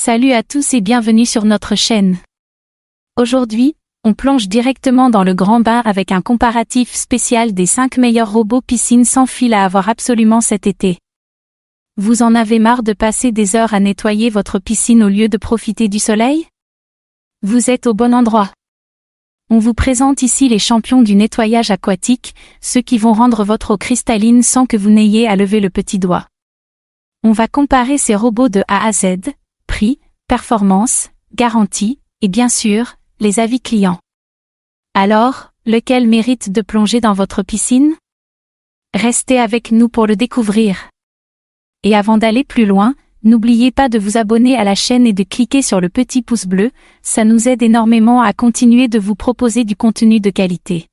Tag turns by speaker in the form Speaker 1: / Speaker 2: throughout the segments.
Speaker 1: Salut à tous et bienvenue sur notre chaîne. Aujourd'hui, on plonge directement dans le grand bain avec un comparatif spécial des 5 meilleurs robots piscine sans fil à avoir absolument cet été. Vous en avez marre de passer des heures à nettoyer votre piscine au lieu de profiter du soleil? Vous êtes au bon endroit. On vous présente ici les champions du nettoyage aquatique, ceux qui vont rendre votre eau cristalline sans que vous n'ayez à lever le petit doigt. On va comparer ces robots de A à Z, prix, performance, garantie, et bien sûr, les avis clients. Alors, lequel mérite de plonger dans votre piscine? Restez avec nous pour le découvrir. Et avant d'aller plus loin, n'oubliez pas de vous abonner à la chaîne et de cliquer sur le petit pouce bleu, ça nous aide énormément à continuer de vous proposer du contenu de qualité.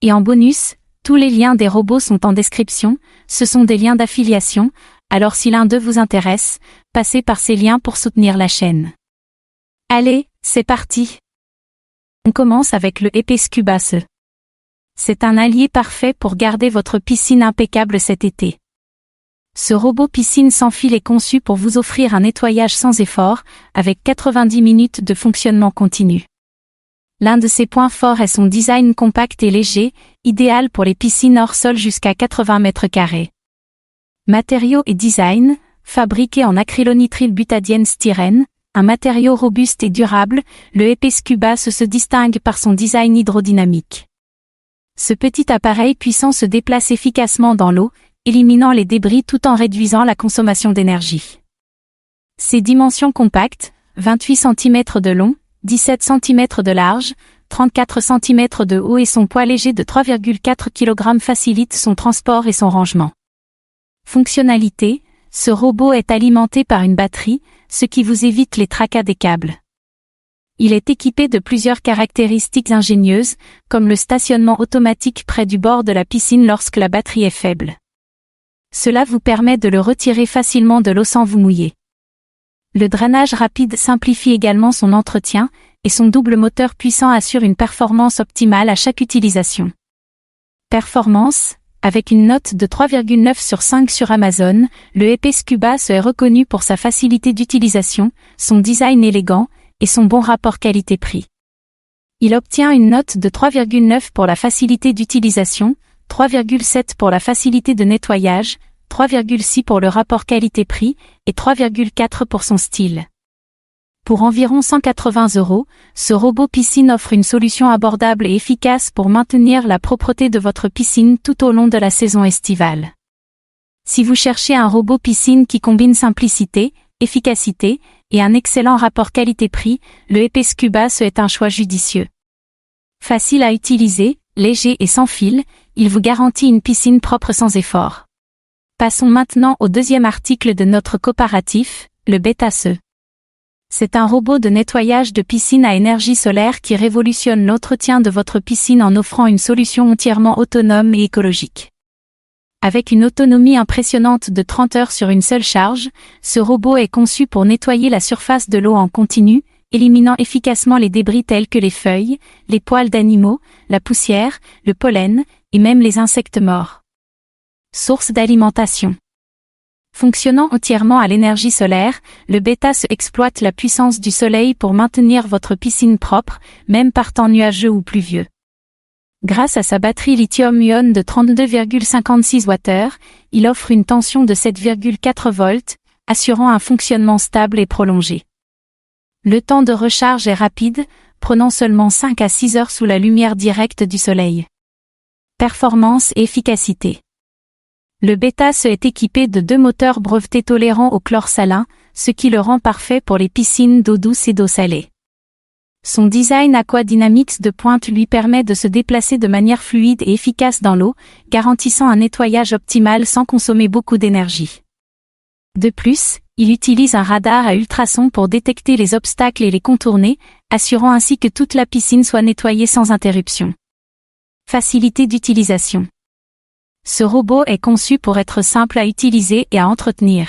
Speaker 1: Et en bonus, tous les liens des robots sont en description, ce sont des liens d'affiliation, alors si l'un d'eux vous intéresse, passez par ces liens pour soutenir la chaîne. Allez, c'est parti! On commence avec le EP Scuba Ce. C'est un allié parfait pour garder votre piscine impeccable cet été. Ce robot piscine sans fil est conçu pour vous offrir un nettoyage sans effort, avec 90 minutes de fonctionnement continu. L'un de ses points forts est son design compact et léger, idéal pour les piscines hors sol jusqu'à 80 mètres carrés. Matériaux et design, fabriqué en acrylonitrile butadiène styrène, un matériau robuste et durable, le EP Scuba Se distingue par son design hydrodynamique. Ce petit appareil puissant se déplace efficacement dans l'eau, éliminant les débris tout en réduisant la consommation d'énergie. Ses dimensions compactes, 28 cm de long, 17 cm de large, 34 cm de haut et son poids léger de 3,4 kg facilitent son transport et son rangement. Fonctionnalité, ce robot est alimenté par une batterie, ce qui vous évite les tracas des câbles. Il est équipé de plusieurs caractéristiques ingénieuses, comme le stationnement automatique près du bord de la piscine lorsque la batterie est faible. Cela vous permet de le retirer facilement de l'eau sans vous mouiller. Le drainage rapide simplifie également son entretien, et son double moteur puissant assure une performance optimale à chaque utilisation. Performance. Avec une note de 3,9 sur 5 sur Amazon, le EP Scuba Se est reconnu pour sa facilité d'utilisation, son design élégant, et son bon rapport qualité-prix. Il obtient une note de 3,9 pour la facilité d'utilisation, 3,7 pour la facilité de nettoyage, 3,6 pour le rapport qualité-prix, et 3,4 pour son style. Pour environ 180 €, ce robot piscine offre une solution abordable et efficace pour maintenir la propreté de votre piscine tout au long de la saison estivale. Si vous cherchez un robot piscine qui combine simplicité, efficacité, et un excellent rapport qualité-prix, le EP Scuba Se est un choix judicieux. Facile à utiliser, léger et sans fil, il vous garantit une piscine propre sans effort. Passons maintenant au deuxième article de notre comparatif, le Beta Ce. C'est un robot de nettoyage de piscine à énergie solaire qui révolutionne l'entretien de votre piscine en offrant une solution entièrement autonome et écologique. Avec une autonomie impressionnante de 30 heures sur une seule charge, ce robot est conçu pour nettoyer la surface de l'eau en continu, éliminant efficacement les débris tels que les feuilles, les poils d'animaux, la poussière, le pollen, et même les insectes morts. Source d'alimentation. Fonctionnant entièrement à l'énergie solaire, le Beta Se exploite la puissance du soleil pour maintenir votre piscine propre, même par temps nuageux ou pluvieux. Grâce à sa batterie lithium-ion de 32,56 Wh, il offre une tension de 7,4 volts, assurant un fonctionnement stable et prolongé. Le temps de recharge est rapide, prenant seulement 5 à 6 heures sous la lumière directe du soleil. Performance et efficacité. Le Beta Se est équipé de 2 moteurs brevetés tolérants au chlore salin, ce qui le rend parfait pour les piscines d'eau douce et d'eau salée. Son design Aquadynamics de pointe lui permet de se déplacer de manière fluide et efficace dans l'eau, garantissant un nettoyage optimal sans consommer beaucoup d'énergie. De plus, il utilise un radar à ultrasons pour détecter les obstacles et les contourner, assurant ainsi que toute la piscine soit nettoyée sans interruption. Facilité d'utilisation. Ce robot est conçu pour être simple à utiliser et à entretenir.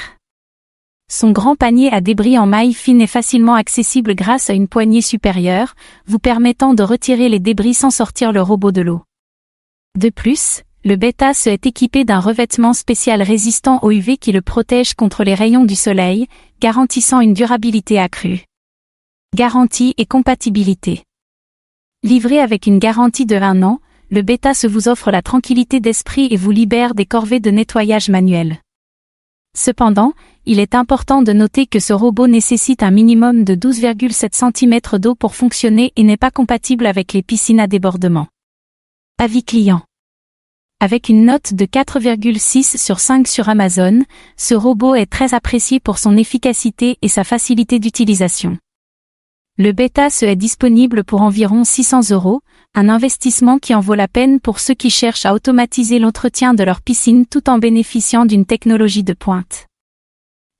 Speaker 1: Son grand panier à débris en maille fine est facilement accessible grâce à une poignée supérieure, vous permettant de retirer les débris sans sortir le robot de l'eau. De plus, le Beta est équipé d'un revêtement spécial résistant aux UV qui le protège contre les rayons du soleil, garantissant une durabilité accrue. Garantie et compatibilité. Livré avec une garantie de 1 an, le Beta vous offre la tranquillité d'esprit et vous libère des corvées de nettoyage manuel. Cependant, il est important de noter que ce robot nécessite un minimum de 12,7 cm d'eau pour fonctionner et n'est pas compatible avec les piscines à débordement. Avis client. Avec une note de 4,6 sur 5 sur Amazon, ce robot est très apprécié pour son efficacité et sa facilité d'utilisation. Le Beta est disponible pour environ 600 €, un investissement qui en vaut la peine pour ceux qui cherchent à automatiser l'entretien de leur piscine tout en bénéficiant d'une technologie de pointe.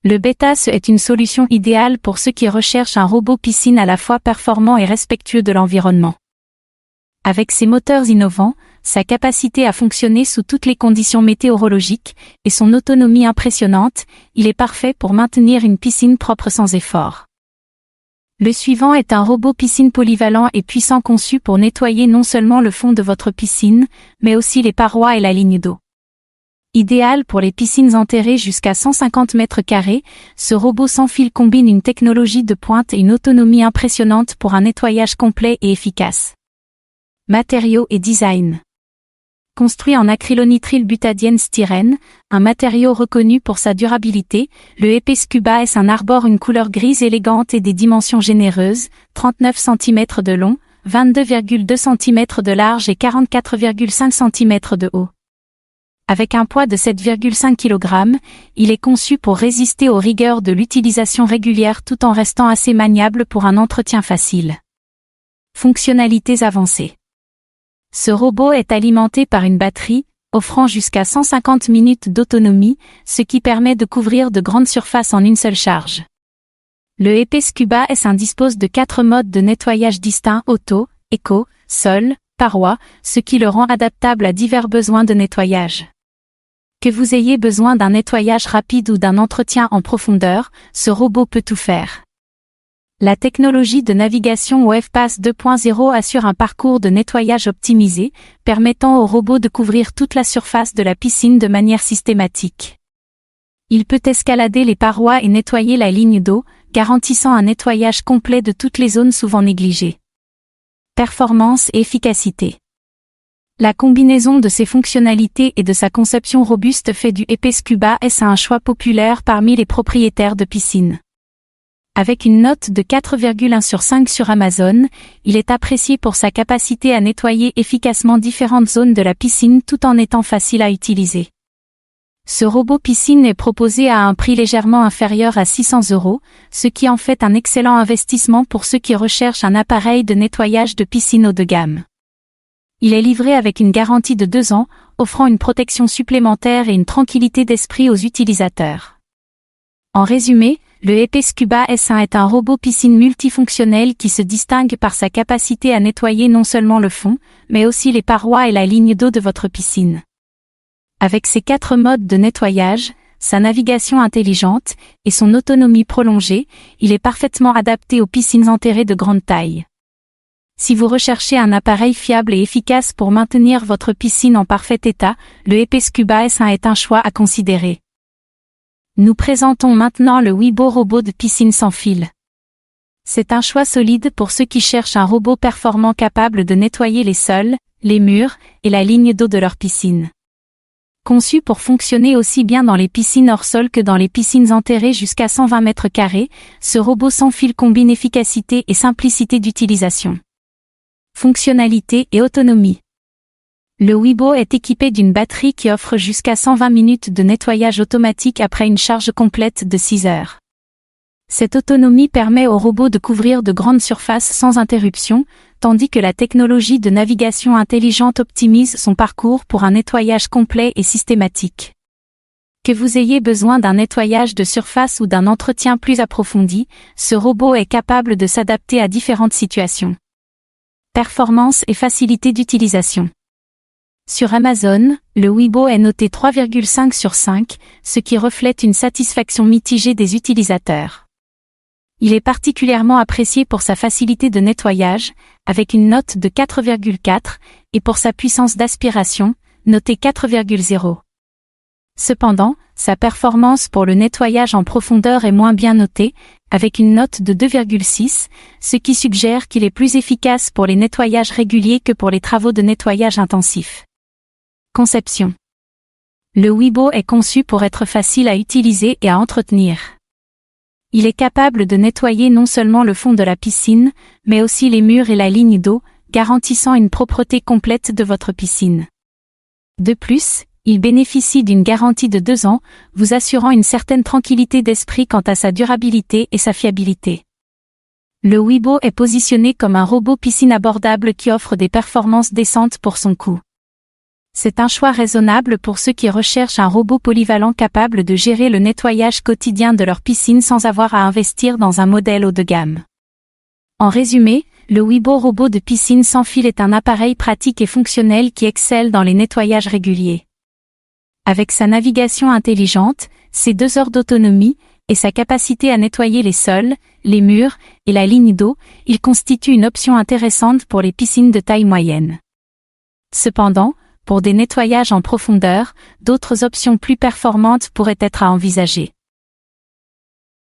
Speaker 1: Le Beta est une solution idéale pour ceux qui recherchent un robot piscine à la fois performant et respectueux de l'environnement. Avec ses moteurs innovants, sa capacité à fonctionner sous toutes les conditions météorologiques et son autonomie impressionnante, il est parfait pour maintenir une piscine propre sans effort. Le suivant est un robot piscine polyvalent et puissant conçu pour nettoyer non seulement le fond de votre piscine, mais aussi les parois et la ligne d'eau. Idéal pour les piscines enterrées jusqu'à 150 mètres carrés, ce robot sans fil combine une technologie de pointe et une autonomie impressionnante pour un nettoyage complet et efficace. Matériaux et design. Construit en acrylonitrile butadiène styrène, un matériau reconnu pour sa durabilité, le épais Scuba S1 arbore une couleur grise élégante et des dimensions généreuses, 39 cm de long, 22,2 cm de large et 44,5 cm de haut. Avec un poids de 7,5 kg, il est conçu pour résister aux rigueurs de l'utilisation régulière tout en restant assez maniable pour un entretien facile. Fonctionnalités avancées. Ce robot est alimenté par une batterie, offrant jusqu'à 150 minutes d'autonomie, ce qui permet de couvrir de grandes surfaces en une seule charge. Le épais Scuba S1 dispose de 4 modes de nettoyage distincts: auto, éco, sol, parois, ce qui le rend adaptable à divers besoins de nettoyage. Que vous ayez besoin d'un nettoyage rapide ou d'un entretien en profondeur, ce robot peut tout faire. La technologie de navigation WebPass 2.0 assure un parcours de nettoyage optimisé, permettant au robot de couvrir toute la surface de la piscine de manière systématique. Il peut escalader les parois et nettoyer la ligne d'eau, garantissant un nettoyage complet de toutes les zones souvent négligées. Performance et efficacité. La combinaison de ses fonctionnalités et de sa conception robuste fait du épais Scuba S un choix populaire parmi les propriétaires de piscines. Avec une note de 4,1 sur 5 sur Amazon, il est apprécié pour sa capacité à nettoyer efficacement différentes zones de la piscine tout en étant facile à utiliser. Ce robot piscine est proposé à un prix légèrement inférieur à 600 €, ce qui en fait un excellent investissement pour ceux qui recherchent un appareil de nettoyage de piscine haut de gamme. Il est livré avec une garantie de 2 ans, offrant une protection supplémentaire et une tranquillité d'esprit aux utilisateurs. En résumé, le épais Scuba S1 est un robot piscine multifonctionnel qui se distingue par sa capacité à nettoyer non seulement le fond, mais aussi les parois et la ligne d'eau de votre piscine. Avec ses 4 modes de nettoyage, sa navigation intelligente et son autonomie prolongée, il est parfaitement adapté aux piscines enterrées de grande taille. Si vous recherchez un appareil fiable et efficace pour maintenir votre piscine en parfait état, le épais Scuba S1 est un choix à considérer. Nous présentons maintenant le Weebo robot de piscine sans fil. C'est un choix solide pour ceux qui cherchent un robot performant capable de nettoyer les sols, les murs et la ligne d'eau de leur piscine. Conçu pour fonctionner aussi bien dans les piscines hors sol que dans les piscines enterrées jusqu'à 120 mètres carrés, ce robot sans fil combine efficacité et simplicité d'utilisation. Fonctionnalité et autonomie. Le Weebo est équipé d'une batterie qui offre jusqu'à 120 minutes de nettoyage automatique après une charge complète de 6 heures. Cette autonomie permet au robot de couvrir de grandes surfaces sans interruption, tandis que la technologie de navigation intelligente optimise son parcours pour un nettoyage complet et systématique. Que vous ayez besoin d'un nettoyage de surface ou d'un entretien plus approfondi, ce robot est capable de s'adapter à différentes situations. Performance et facilité d'utilisation. Sur Amazon, le Weebo est noté 3,5 sur 5, ce qui reflète une satisfaction mitigée des utilisateurs. Il est particulièrement apprécié pour sa facilité de nettoyage, avec une note de 4,4, et pour sa puissance d'aspiration, noté 4,0. Cependant, sa performance pour le nettoyage en profondeur est moins bien notée, avec une note de 2,6, ce qui suggère qu'il est plus efficace pour les nettoyages réguliers que pour les travaux de nettoyage intensifs. Conception. Le Wibo est conçu pour être facile à utiliser et à entretenir. Il est capable de nettoyer non seulement le fond de la piscine, mais aussi les murs et la ligne d'eau, garantissant une propreté complète de votre piscine. De plus, il bénéficie d'une garantie de 2 ans, vous assurant une certaine tranquillité d'esprit quant à sa durabilité et sa fiabilité. Le Wibo est positionné comme un robot piscine abordable qui offre des performances décentes pour son coût. C'est un choix raisonnable pour ceux qui recherchent un robot polyvalent capable de gérer le nettoyage quotidien de leur piscine sans avoir à investir dans un modèle haut de gamme. En résumé, le Wibo robot de piscine sans fil est un appareil pratique et fonctionnel qui excelle dans les nettoyages réguliers. Avec sa navigation intelligente, ses 2 heures d'autonomie, et sa capacité à nettoyer les sols, les murs, et la ligne d'eau, il constitue une option intéressante pour les piscines de taille moyenne. Cependant, pour des nettoyages en profondeur, d'autres options plus performantes pourraient être à envisager.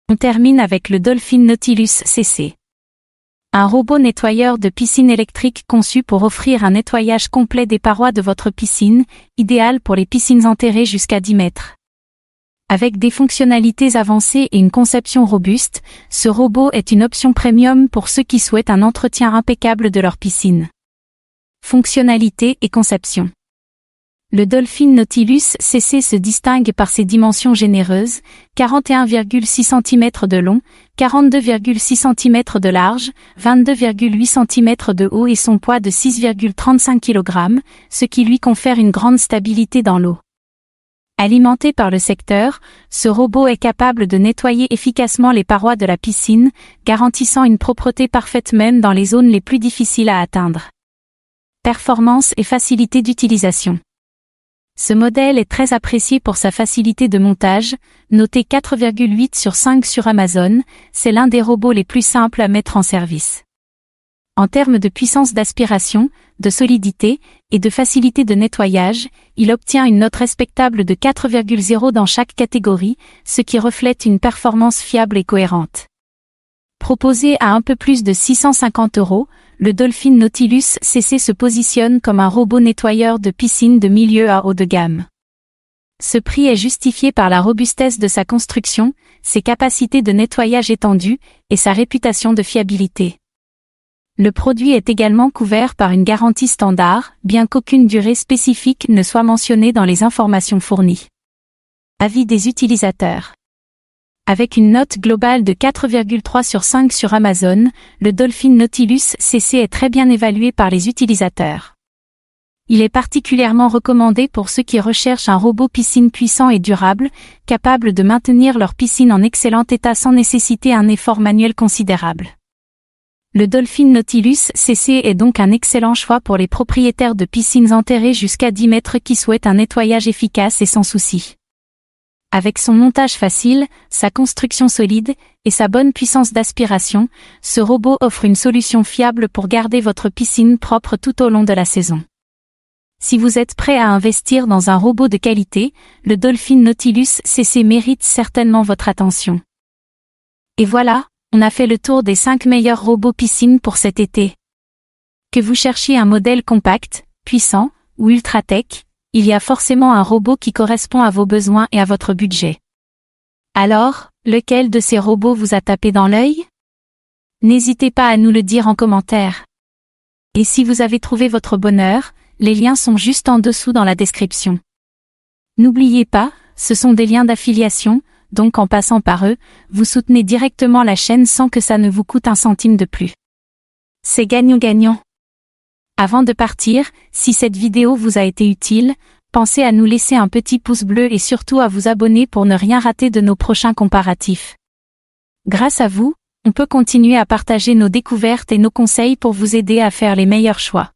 Speaker 1: On termine avec le Dolphin Nautilus CC. Un robot nettoyeur de piscine électrique conçu pour offrir un nettoyage complet des parois de votre piscine, idéal pour les piscines enterrées jusqu'à 10 mètres. Avec des fonctionnalités avancées et une conception robuste, ce robot est une option premium pour ceux qui souhaitent un entretien impeccable de leur piscine. Fonctionnalité et conception. Le Dolphin Nautilus CC se distingue par ses dimensions généreuses, 41,6 cm de long, 42,6 cm de large, 22,8 cm de haut et son poids de 6,35 kg, ce qui lui confère une grande stabilité dans l'eau. Alimenté par le secteur, ce robot est capable de nettoyer efficacement les parois de la piscine, garantissant une propreté parfaite même dans les zones les plus difficiles à atteindre. Performance et facilité d'utilisation. Ce modèle est très apprécié pour sa facilité de montage, noté 4,8 sur 5 sur Amazon, c'est l'un des robots les plus simples à mettre en service. En termes de puissance d'aspiration, de solidité et de facilité de nettoyage, il obtient une note respectable de 4,0 dans chaque catégorie, ce qui reflète une performance fiable et cohérente. Proposé à un peu plus de 650 €, le Dolphin Nautilus CC se positionne comme un robot nettoyeur de piscine de milieu à haut de gamme. Ce prix est justifié par la robustesse de sa construction, ses capacités de nettoyage étendues et sa réputation de fiabilité. Le produit est également couvert par une garantie standard, bien qu'aucune durée spécifique ne soit mentionnée dans les informations fournies. Avis des utilisateurs. Avec une note globale de 4,3 sur 5 sur Amazon, le Dolphin Nautilus CC est très bien évalué par les utilisateurs. Il est particulièrement recommandé pour ceux qui recherchent un robot piscine puissant et durable, capable de maintenir leur piscine en excellent état sans nécessiter un effort manuel considérable. Le Dolphin Nautilus CC est donc un excellent choix pour les propriétaires de piscines enterrées jusqu'à 10 mètres qui souhaitent un nettoyage efficace et sans souci. Avec son montage facile, sa construction solide et sa bonne puissance d'aspiration, ce robot offre une solution fiable pour garder votre piscine propre tout au long de la saison. Si vous êtes prêt à investir dans un robot de qualité, le Dolphin Nautilus CC mérite certainement votre attention. Et voilà, on a fait le tour des 5 meilleurs robots piscine pour cet été. Que vous cherchiez un modèle compact, puissant ou ultra-tech, il y a forcément un robot qui correspond à vos besoins et à votre budget. Alors, lequel de ces robots vous a tapé dans l'œil? N'hésitez pas à nous le dire en commentaire. Et si vous avez trouvé votre bonheur, les liens sont juste en dessous dans la description. N'oubliez pas, ce sont des liens d'affiliation, donc en passant par eux, vous soutenez directement la chaîne sans que ça ne vous coûte un centime de plus. C'est gagnant-gagnant. Avant de partir, si cette vidéo vous a été utile, pensez à nous laisser un petit pouce bleu et surtout à vous abonner pour ne rien rater de nos prochains comparatifs. Grâce à vous, on peut continuer à partager nos découvertes et nos conseils pour vous aider à faire les meilleurs choix.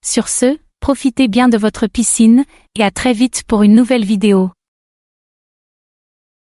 Speaker 1: Sur ce, profitez bien de votre piscine, et à très vite pour une nouvelle vidéo.